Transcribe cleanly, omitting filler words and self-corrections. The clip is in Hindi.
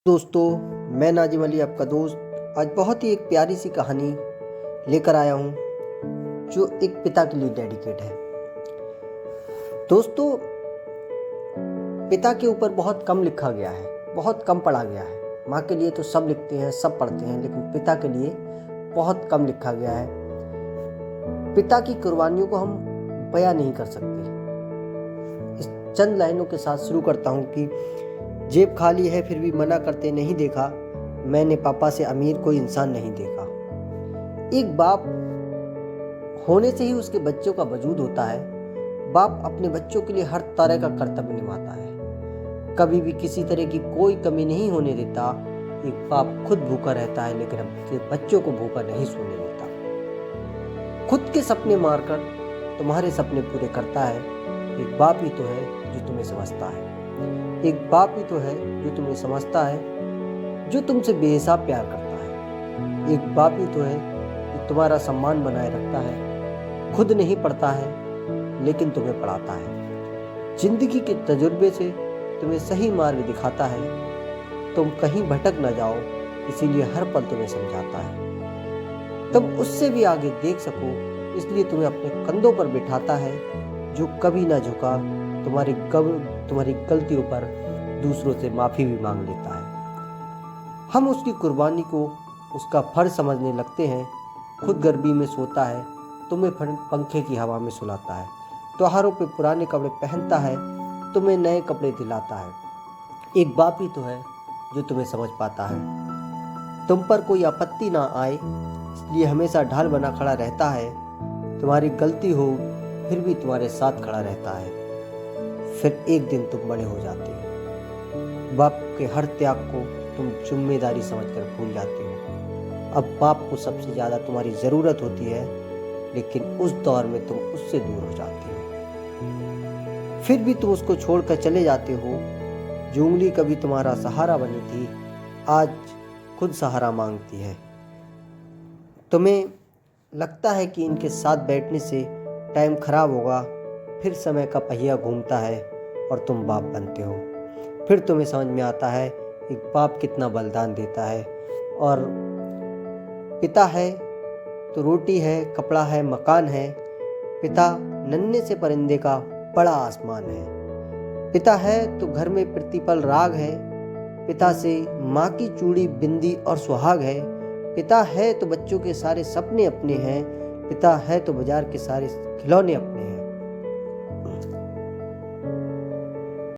दोस्तों, मैं नाजिम अली आपका दोस्त आज बहुत ही एक प्यारी सी कहानी लेकर आया हूँ जो एक पिता के लिए डेडिकेट है। दोस्तों, पिता के ऊपर बहुत कम लिखा गया है, बहुत कम पढ़ा गया है। माँ के लिए तो सब लिखते हैं, सब पढ़ते हैं, लेकिन पिता के लिए बहुत कम लिखा गया है। पिता की कुर्बानियों को हम बयां नहीं कर सकते। इस चंद लाइनों के साथ शुरू करता हूँ कि जेब खाली है फिर भी मना करते नहीं देखा, मैंने पापा से अमीर कोई इंसान नहीं देखा। एक बाप होने से ही उसके बच्चों का वजूद होता है। बाप अपने बच्चों के लिए हर तरह का कर्तव्य निभाता है, कभी भी किसी तरह की कोई कमी नहीं होने देता। एक बाप खुद भूखा रहता है लेकिन अपने बच्चों को भूखा नहीं सोने देता। खुद के सपने मारकर तुम्हारे सपने पूरे करता है। एक बाप ही तो है जो तुम्हें समझता है, एक बाप ही तो है जो तुम्हें समझता है, जो तुमसे बेहिसाब प्यार करता है। एक बाप ही तो है जो तुम्हारा सम्मान बनाए रखता है, खुद नहीं पढ़ता है लेकिन तुम्हें पढ़ाता है। जिंदगी के तजुर्बे से तुम्हें सही मार्ग दिखाता है, तुम कहीं भटक न जाओ इसीलिए हर पल तुम्हें समझाता है। तुम उससे भी आगे देख सको इसलिए तुम्हें अपने कंधों पर बिठाता है, जो कभी ना झुका, तुम्हारी गलतियों पर दूसरों से माफ़ी भी मांग लेता है। हम उसकी कुर्बानी को उसका फर्ज समझने लगते हैं। खुद गर्मी में सोता है, तुम्हें पंखे की हवा में सुलाता है। त्योहारों पे पुराने कपड़े पहनता है, तुम्हें नए कपड़े दिलाता है। एक बाप ही तो है जो तुम्हें समझ पाता है, तुम पर कोई आपत्ति ना आए इसलिए हमेशा ढाल बना खड़ा रहता है। तुम्हारी गलती हो फिर भी तुम्हारे साथ खड़ा रहता है। फिर एक दिन तुम बड़े हो जाते हो, बाप के हर त्याग को तुम जिम्मेदारी समझकर भूल जाते हो। अब बाप को सबसे ज़्यादा तुम्हारी ज़रूरत होती है, लेकिन उस दौर में तुम उससे दूर हो जाते हो। फिर भी तुम उसको छोड़कर चले जाते हो। जो उंगली कभी तुम्हारा सहारा बनी थी आज खुद सहारा मांगती है। तुम्हें लगता है कि इनके साथ बैठने से टाइम खराब होगा, फिर समय का पहिया घूमता है और तुम बाप बनते हो। फिर तुम्हें समझ में आता है एक बाप कितना बलिदान देता है। और पिता है तो रोटी है, कपड़ा है, मकान है। पिता नन्हे से परिंदे का बड़ा आसमान है। पिता है तो घर में प्रतिपल राग है। पिता से माँ की चूड़ी, बिंदी और सुहाग है। पिता है तो बच्चों के सारे सपने अपने हैं। पिता है तो बाजार के सारे खिलौने अपने हैं।